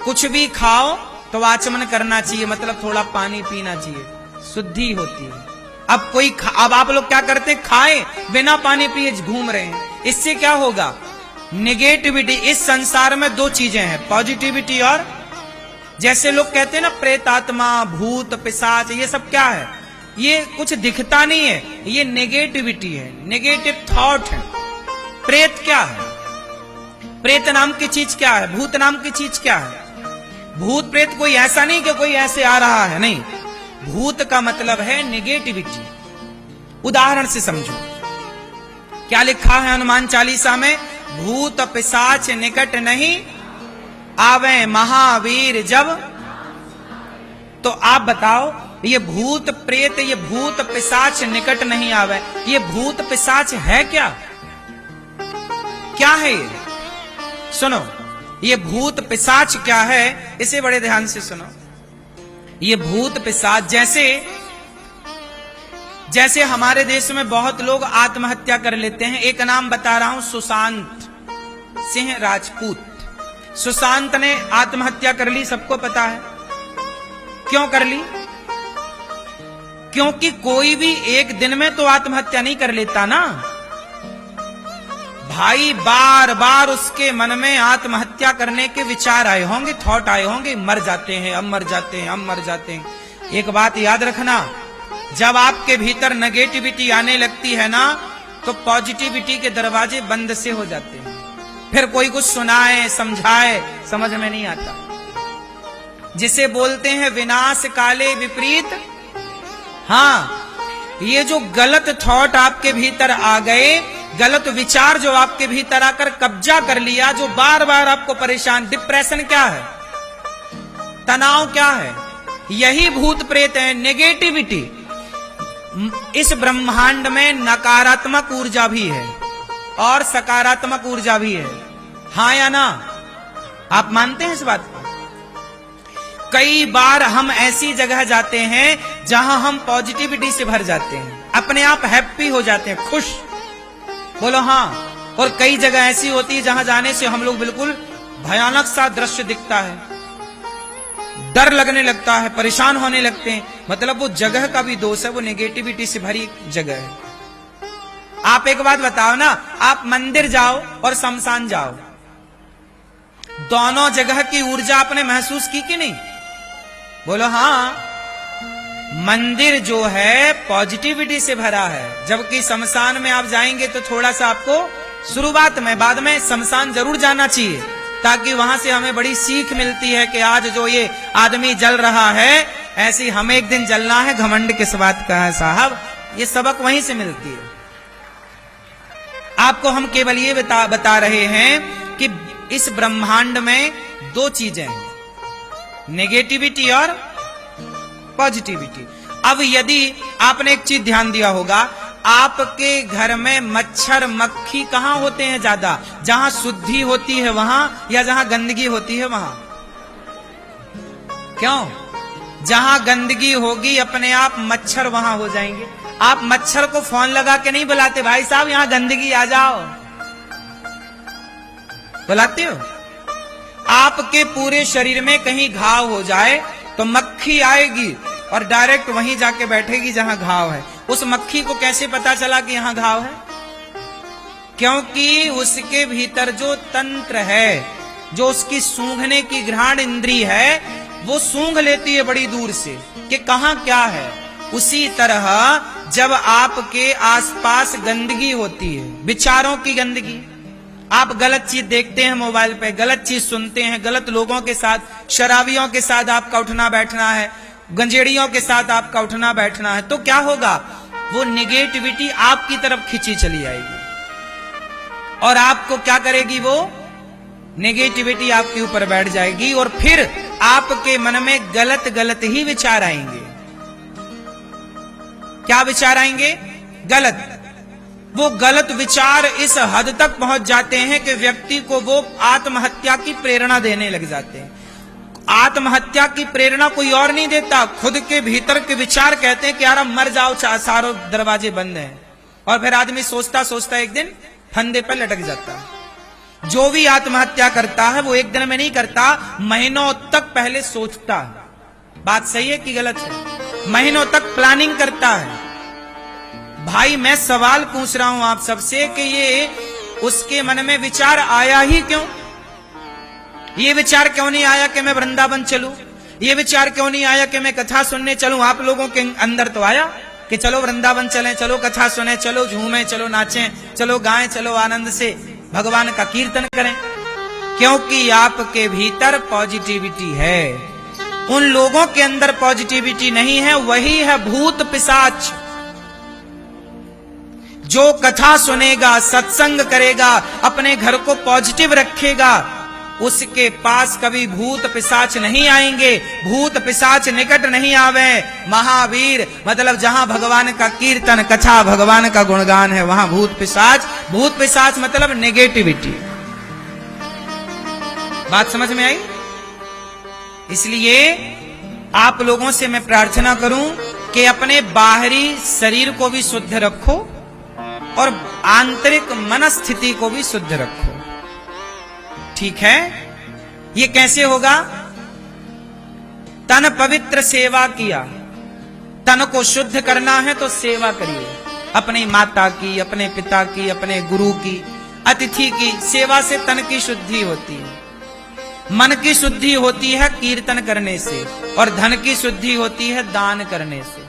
कुछ भी खाओ तो आचमन करना चाहिए, मतलब थोड़ा पानी पीना चाहिए, शुद्धि होती है। अब आप लोग क्या करते हैं, खाए बिना पानी पिए घूम रहे हैं, इससे क्या होगा, नेगेटिविटी। इस संसार में दो चीजें हैं, पॉजिटिविटी और, जैसे लोग कहते हैं ना प्रेत आत्मा, भूत पिशाच, ये सब क्या है, ये कुछ दिखता नहीं है, ये नेगेटिविटी है, नेगेटिव थॉट है। प्रेत क्या है, प्रेत नाम की चीज क्या है, भूत नाम की चीज क्या है। भूत प्रेत कोई ऐसा नहीं कि कोई ऐसे आ रहा है, नहीं, भूत का मतलब है नेगेटिविटी। उदाहरण से समझो, क्या लिखा है हनुमान चालीसा में, भूत पिशाच निकट नहीं आवे महावीर जब। तो आप बताओ, ये भूत प्रेत, ये भूत पिशाच निकट नहीं आवे, ये भूत पिशाच है क्या, क्या है ये, सुनो, ये भूत पिशाच क्या है, इसे बड़े ध्यान से सुनो। ये भूत पिशाच, जैसे हमारे देश में बहुत लोग आत्महत्या कर लेते हैं। एक नाम बता रहा हूं, सुशांत सिंह राजपूत। सुशांत ने आत्महत्या कर ली, सबको पता है क्यों कर ली, क्योंकि कोई भी एक दिन में तो आत्महत्या नहीं कर लेता ना भाई, बार बार उसके मन में आत्महत्या करने के विचार आए होंगे, थॉट आए होंगे, मर जाते हैं, अब मर जाते हैं, अब मर जाते हैं। एक बात याद रखना, जब आपके भीतर नेगेटिविटी आने लगती है ना, तो पॉजिटिविटी के दरवाजे बंद से हो जाते हैं, फिर कोई कुछ सुनाए समझाए समझ में नहीं आता। जिसे बोलते हैं विनाश काले विपरीत। हाँ, ये जो गलत थॉट आपके भीतर आ गए, गलत विचार जो आपके भीतर आकर कब्जा कर लिया, जो बार बार आपको परेशान, डिप्रेशन क्या है, तनाव क्या है, यही भूत प्रेत है, नेगेटिविटी। इस ब्रह्मांड में नकारात्मक ऊर्जा भी है और सकारात्मक ऊर्जा भी है, हाँ या ना, आप मानते हैं इस बात को। कई बार हम ऐसी जगह जाते हैं जहां हम पॉजिटिविटी से भर जाते हैं, अपने आप हैप्पी हो जाते हैं, खुश, बोलो हाँ। और कई जगह ऐसी होती है जहां जाने से हम लोग बिल्कुल भयानक सा दृश्य दिखता है, डर लगने लगता है, परेशान होने लगते हैं, मतलब वो जगह का भी दोष है, वो नेगेटिविटी से भरी जगह है। आप एक बात बताओ ना, आप मंदिर जाओ और शमशान जाओ, दोनों जगह की ऊर्जा आपने महसूस की कि नहीं, बोलो हाँ। मंदिर जो है पॉजिटिविटी से भरा है, जबकि शमशान में आप जाएंगे तो थोड़ा सा आपको शुरुआत में, बाद में शमशान जरूर जाना चाहिए, ताकि वहां से हमें बड़ी सीख मिलती है कि आज जो ये आदमी जल रहा है, ऐसी हमें एक दिन जलना है, घमंड किस बात का है साहब, ये सबक वहीं से मिलती है। आपको हम केवल ये बता रहे हैं कि इस ब्रह्मांड में दो चीजें हैं, नेगेटिविटी और पॉजिटिविटी। अब यदि आपने एक चीज ध्यान दिया होगा, आपके घर में मच्छर मक्खी कहां होते हैं ज्यादा, जहां शुद्धि होती है वहां, या जहां गंदगी होती है वहां, क्यों, जहां गंदगी होगी अपने आप मच्छर वहां हो जाएंगे। आप मच्छर को फोन लगा के नहीं बुलाते, भाई साहब यहां गंदगी आ जाओ, बुलाते हो। आपके पूरे शरीर में कहीं घाव हो जाए तो मक्खी आएगी और डायरेक्ट वहीं जाके बैठेगी जहां घाव है। उस मक्खी को कैसे पता चला कि यहां घाव है, क्योंकि उसके भीतर जो तंत्र है, जो उसकी सूंघने की घ्राण इंद्री है, वो सूंघ लेती है बड़ी दूर से कि कहां क्या है। उसी तरह जब आपके आसपास गंदगी होती है, विचारों की गंदगी, आप गलत चीज देखते हैं मोबाइल पे, गलत चीज सुनते हैं, गलत लोगों के साथ, शराबियों के साथ आपका उठना बैठना है, गंजेड़ियों के साथ आपका उठना बैठना है, तो क्या होगा, वो निगेटिविटी आपकी तरफ खींची चली आएगी और आपको क्या करेगी, वो नेगेटिविटी आपके ऊपर बैठ जाएगी और फिर आपके मन में गलत गलत ही विचार आएंगे। क्या विचार आएंगे, गलत। वो गलत विचार इस हद तक पहुंच जाते हैं कि व्यक्ति को वो आत्महत्या की प्रेरणा देने लग जाते हैं। आत्महत्या की प्रेरणा कोई और नहीं देता, खुद के भीतर के विचार कहते हैं कि यार मर जाओ, सारों दरवाजे बंद हैं, और फिर आदमी सोचता सोचता एक दिन फंदे पर लटक जाता है। जो भी आत्महत्या करता है वो एक दिन में नहीं करता, महीनों तक पहले सोचता है। बात सही है कि गलत है? महीनों तक प्लानिंग करता है। भाई मैं सवाल पूछ रहा हूं आप सबसे कि ये उसके मन में विचार आया ही क्यों? ये विचार क्यों नहीं आया कि मैं वृंदावन चलूं? ये विचार क्यों नहीं आया कि मैं कथा सुनने चलूं? आप लोगों के अंदर तो आया कि चलो वृंदावन चलें, चलो कथा सुने, चलो झूमें, चलो नाचें, चलो गाएं, चलो आनंद से भगवान का कीर्तन करें, क्योंकि आपके भीतर पॉजिटिविटी है। उन लोगों के अंदर पॉजिटिविटी नहीं है, वही है भूत पिशाच। जो कथा सुनेगा, सत्संग करेगा, अपने घर को पॉजिटिव रखेगा, उसके पास कभी भूत पिशाच नहीं आएंगे, भूत पिशाच निकट नहीं आवे। महावीर मतलब जहां भगवान का कीर्तन कथा, भगवान का गुणगान है, वहां भूत पिशाच मतलब नेगेटिविटी। बात समझ में आई? इसलिए आप लोगों से मैं प्रार्थना करूं कि अपने बाहरी शरीर को भी शुद्ध रखो और आंतरिक मनस्थिति को भी शुद्ध रखो। ठीक है? ये कैसे होगा? तन पवित्र सेवा किया, तन को शुद्ध करना है तो सेवा करिए, अपनी माता की, अपने पिता की, अपने गुरु की, अतिथि की सेवा से तन की शुद्धि होती है। मन की शुद्धि होती है कीर्तन करने से, और धन की शुद्धि होती है दान करने से।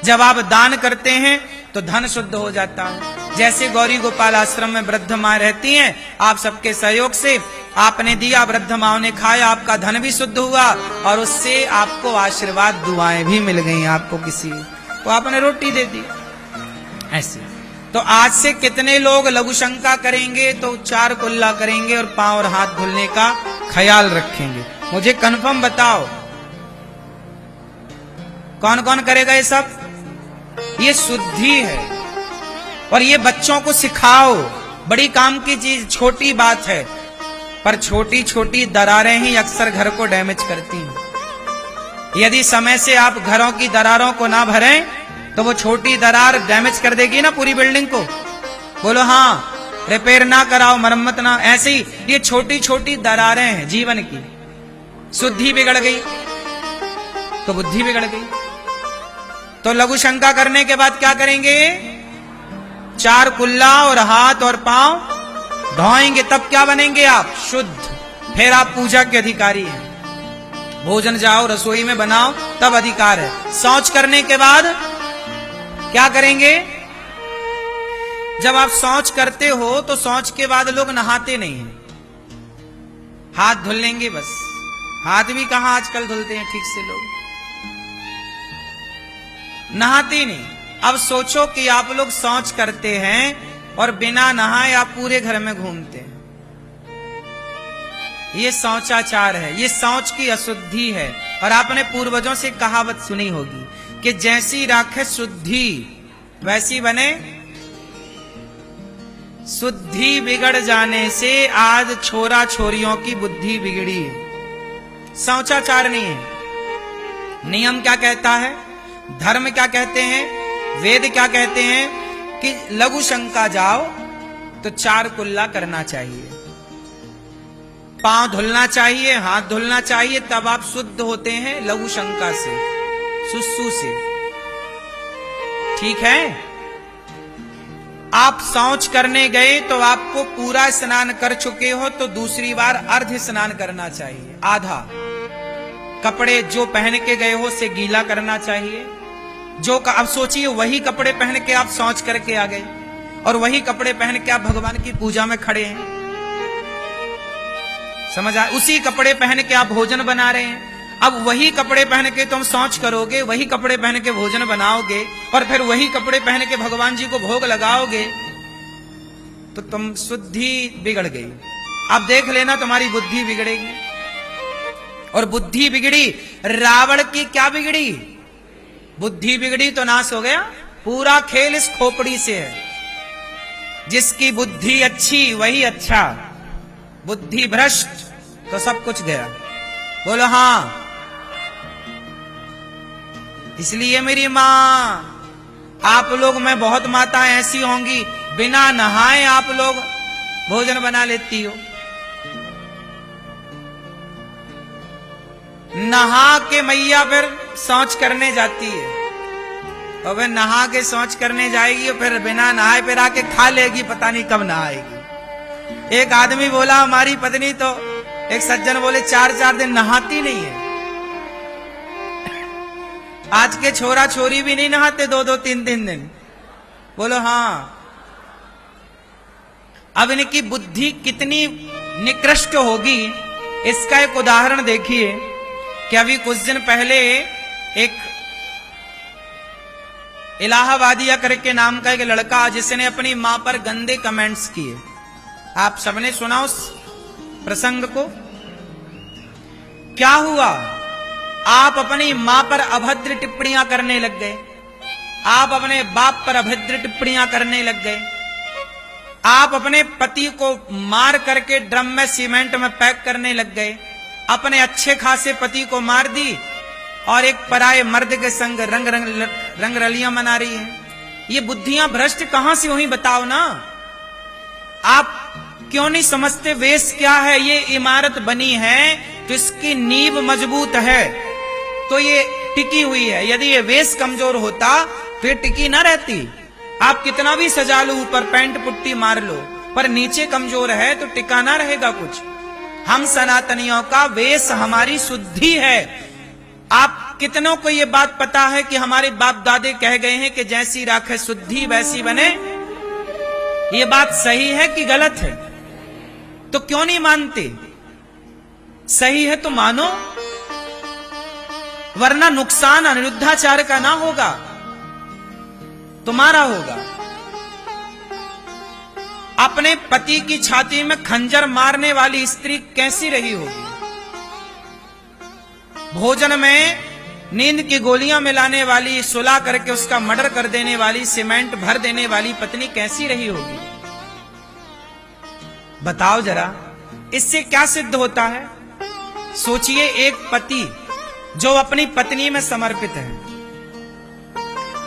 जब आप दान करते हैं तो धन शुद्ध हो जाता है। जैसे गौरी गोपाल आश्रम में वृद्ध माँ रहती हैं, आप सबके सहयोग से आपने दिया, वृद्ध माँ ने खाया, आपका धन भी शुद्ध हुआ और उससे आपको आशीर्वाद दुआएं भी मिल गई। आपको किसी को आपने रोटी दे दी ऐसे। तो आज से कितने लोग लघु शंका करेंगे तो 4 कुल्ला करेंगे और पांव और हाथ धुलने का ख्याल रखेंगे? मुझे कंफर्म बताओ कौन कौन करेगा ये सब? ये शुद्धि है और ये बच्चों को सिखाओ। बड़ी काम की चीज, छोटी बात है, पर छोटी छोटी दरारें ही अक्सर घर को डैमेज करती हैं। यदि समय से आप घरों की दरारों को ना भरें तो वो छोटी दरार डैमेज कर देगी ना पूरी बिल्डिंग को। बोलो हाँ, रिपेयर ना कराओ, मरम्मत ना, ऐसे ही ये छोटी छोटी दरारें हैं जीवन की। शुद्धि बिगड़ गई तो बुद्धि बिगड़ गई। तो लघु शंका करने के बाद क्या करेंगे? 4 कुल्ला और हाथ और पांव धोएंगे, तब क्या बनेंगे आप? शुद्ध। फिर आप पूजा के अधिकारी हैं। भोजन जाओ रसोई में बनाओ तब अधिकार है। शौच करने के बाद क्या करेंगे? जब आप शौच करते हो तो शौच के बाद लोग नहाते नहीं हैं, हाथ धुल लेंगे बस। हाथ भी कहां आजकल धुलते हैं ठीक से लोग, नहाते नहीं। अब सोचो कि आप लोग शौच करते हैं और बिना नहाए आप पूरे घर में घूमते हैं। ये शौचाचार है, ये शौच की अशुद्धि है। और आपने पूर्वजों से कहावत सुनी होगी कि जैसी राखे शुद्धि वैसी बने। शुद्धि बिगड़ जाने से आज छोरा छोरियों की बुद्धि बिगड़ी है। शौचाचार नहीं है। नियम क्या कहता है, धर्म क्या कहते हैं, वेद क्या कहते हैं कि लघु शंका जाओ तो 4 कुल्ला करना चाहिए, पांव धुलना चाहिए, हाथ धुलना चाहिए, तब आप शुद्ध होते हैं लघु शंका से, सुसु से। ठीक है? आप शौच करने गए तो आपको पूरा स्नान कर चुके हो तो दूसरी बार अर्ध स्नान करना चाहिए, आधा। कपड़े जो पहन के गए हो से गीला करना चाहिए। जो अब सोचिए वही कपड़े पहन के आप शौच करके आ गए और वही कपड़े पहन के आप भगवान की पूजा में खड़े हैं, समझ आए? उसी कपड़े पहन के आप भोजन बना रहे हैं। अब वही कपड़े पहन के तुम शौच करोगे, वही कपड़े पहन के भोजन बनाओगे और फिर वही कपड़े पहन के भगवान जी को भोग लगाओगे तो तुम शुद्धि बिगड़ गई। अब देख लेना तुम्हारी बुद्धि बिगड़ेगी। और बुद्धि बिगड़ी, रावण की क्या बिगड़ी? बुद्धि बिगड़ी तो नाश हो गया। पूरा खेल इस खोपड़ी से है। जिसकी बुद्धि अच्छी वही अच्छा, बुद्धि भ्रष्ट तो सब कुछ गया। बोलो हाँ। इसलिए मेरी मां, आप लोग में बहुत माताएं ऐसी होंगी बिना नहाए आप लोग भोजन बना लेती हो। नहा के मैया फिर शौच करने जाती है, और फिर नहा के शौच करने जाएगी और फिर बिना नहाए फिर आके खा लेगी, पता नहीं कब नहाएगी। एक आदमी बोला हमारी पत्नी तो, एक सज्जन बोले 4-4 दिन नहाती नहीं है। आज के छोरा छोरी भी नहीं नहाते 2-2, 3-3 दिन। बोलो हाँ। अब इनकी बुद्धि कितनी निकृष्ट होगी, इसका एक उदाहरण देखिए कि अभी कुछ दिन पहले एक इलाहाबादिया करके नाम का एक लड़का, जिसने अपनी मां पर गंदे कमेंट्स किए। आप सबने सुना उस प्रसंग को। क्या हुआ? आप अपनी मां पर अभद्र टिप्पणियां करने लग गए, आप अपने बाप पर अभद्र टिप्पणियां करने लग गए, आप अपने पति को मार करके ड्रम में सीमेंट में पैक करने लग गए, अपने अच्छे खासे पति को मार दी और एक पराये मर्द के संग रंग रलियां मना रही है। ये बुद्धियां भ्रष्ट कहां से हुई बताओ ना। आप क्यों नहीं समझते वेश क्या है? ये इमारत बनी है तो इसकी नींव मजबूत है, तो ये टिकी हुई है। यदि ये वेश कमजोर होता तो ये टिकी ना रहती। आप कितना भी सजा लो, ऊपर पैंट पुट्टी मार लो, पर नीचे कमजोर है तो टिका ना रहेगा कुछ। हम सनातनियों का वेश हमारी शुद्धि है। आप कितनों को ये बात पता है कि हमारे बाप दादे कह गए हैं कि जैसी राखे शुद्धि वैसी बने? ये बात सही है कि गलत है? तो क्यों नहीं मानते? सही है तो मानो, वरना नुकसान अनिरुद्धाचार्य का ना होगा, तुम्हारा होगा। अपने पति की छाती में खंजर मारने वाली स्त्री कैसी रही होगी? भोजन में नींद की गोलियां मिलाने वाली, सुला करके उसका मर्डर कर देने वाली, सीमेंट भर देने वाली पत्नी कैसी रही होगी? बताओ जरा, इससे क्या सिद्ध होता है? सोचिए, एक पति जो अपनी पत्नी में समर्पित है।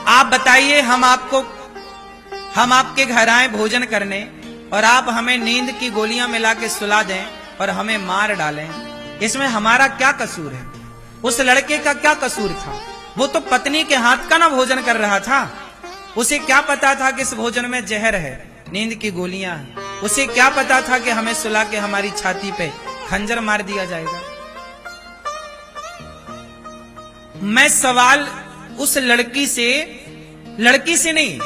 आप बताइए, हम आपके घर आए भोजन करने और आप हमें नींद की गोलियां मिला के सुला दें और हमें मार डालें, इसमें हमारा क्या कसूर है? उस लड़के का क्या कसूर था? वो तो पत्नी के हाथ का ना भोजन कर रहा था। उसे क्या पता था कि इस भोजन में जहर है, नींद की गोलियां हैं? उसे क्या पता था कि हमें सुला के हमारी छाती पे खंजर मार दिया जाएगा? मैं सवाल उस लड़की से नहीं,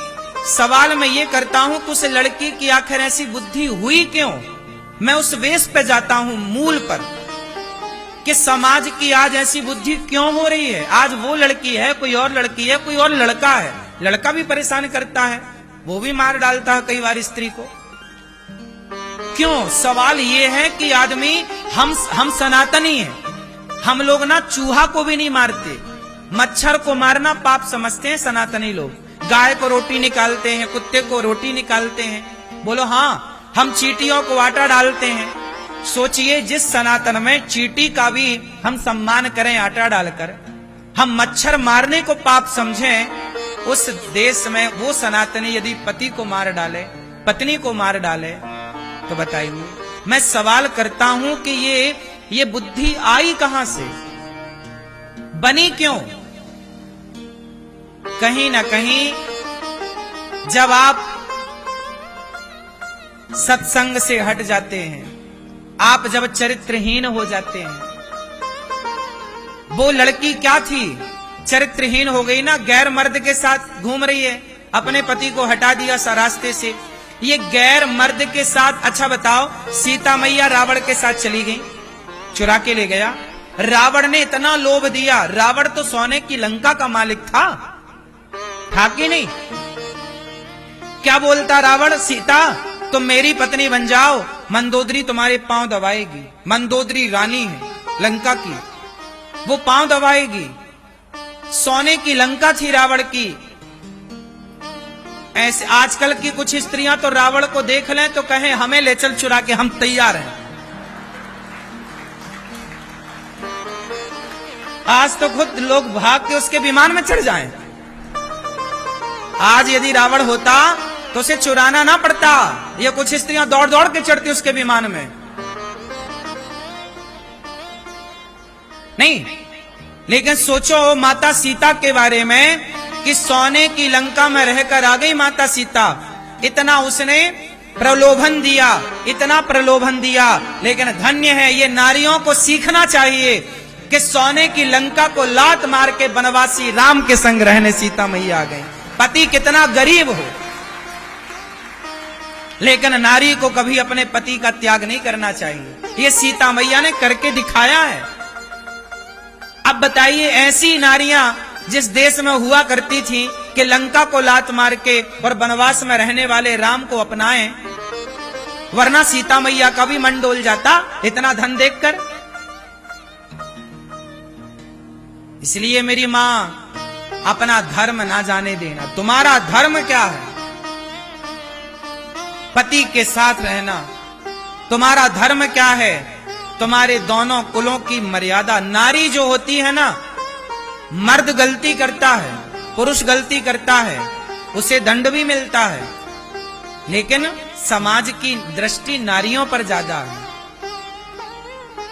सवाल मैं ये करता हूं कि उस लड़की की आखिर ऐसी बुद्धि हुई क्यों? मैं उस वेश पे जाता हूं, मूल पर, कि समाज की आज ऐसी बुद्धि क्यों हो रही है। आज वो लड़की है, कोई और लड़की है, कोई और लड़का है, लड़का भी परेशान करता है, वो भी मार डालता है कई बार स्त्री को। क्यों? सवाल ये है कि आदमी, हम सनातनी हैं, हम लोग ना चूहा को भी नहीं मारते, मच्छर को मारना पाप समझते हैं सनातनी लोग। गाय को रोटी निकालते हैं, कुत्ते को रोटी निकालते हैं। बोलो हाँ, हम चींटियों को आटा डालते हैं। सोचिए, जिस सनातन में चींटी का भी हम सम्मान करें आटा डालकर, हम मच्छर मारने को पाप समझें, उस देश में वो सनातनी यदि पति को मार डाले, पत्नी को मार डाले, तो बताइए। मैं सवाल करता हूं कि ये बुद्धि आई कहां से, बनी क्यों? कहीं ना कहीं जब आप सत्संग से हट जाते हैं, आप जब चरित्रहीन हो जाते हैं। वो लड़की क्या थी? चरित्रहीन हो गई ना, गैर मर्द के साथ घूम रही है, अपने पति को हटा दिया रास्ते से। ये गैर मर्द के साथ, अच्छा बताओ, सीता मैया रावण के साथ चली गई, चुरा के ले गया। रावण ने इतना लोभ दिया, रावण तो सोने की लंका का मालिक था कि नहीं? क्या बोलता रावण? सीता तुम मेरी पत्नी बन जाओ, मंदोदरी तुम्हारे पांव दबाएगी। मंदोदरी रानी है लंका की, वो पांव दबाएगी। सोने की लंका थी रावण की। ऐसे आजकल की कुछ स्त्रियां तो रावण को देख लें तो कहें हमें ले चल चुरा के, हम तैयार हैं। आज तो खुद लोग भाग के उसके विमान में चढ़ जाएं। आज यदि रावण होता तो उसे चुराना ना पड़ता, ये कुछ स्त्रियां दौड़ दौड़ के चढ़ती उसके विमान में। नहीं, लेकिन सोचो माता सीता के बारे में कि सोने की लंका में रहकर आ गई माता सीता, इतना उसने प्रलोभन दिया, इतना प्रलोभन दिया। लेकिन धन्य है, ये नारियों को सीखना चाहिए कि सोने की लंका को लात मार के वनवासी राम के संग रहने सीता मैया आ गई। पति कितना गरीब हो, लेकिन नारी को कभी अपने पति का त्याग नहीं करना चाहिए। ये सीता मैया ने करके दिखाया है। अब बताइए, ऐसी नारियां जिस देश में हुआ करती थी कि लंका को लात मार के और वनवास में रहने वाले राम को अपनाएं, वरना सीता मैया का भी मन डोल जाता इतना धन देखकर। इसलिए मेरी मां, अपना धर्म ना जाने देना। तुम्हारा धर्म क्या है? पति के साथ रहना। तुम्हारा धर्म क्या है? तुम्हारे दोनों कुलों की मर्यादा। नारी जो होती है ना, मर्द गलती करता है, पुरुष गलती करता है, उसे दंड भी मिलता है, लेकिन समाज की दृष्टि नारियों पर ज्यादा है।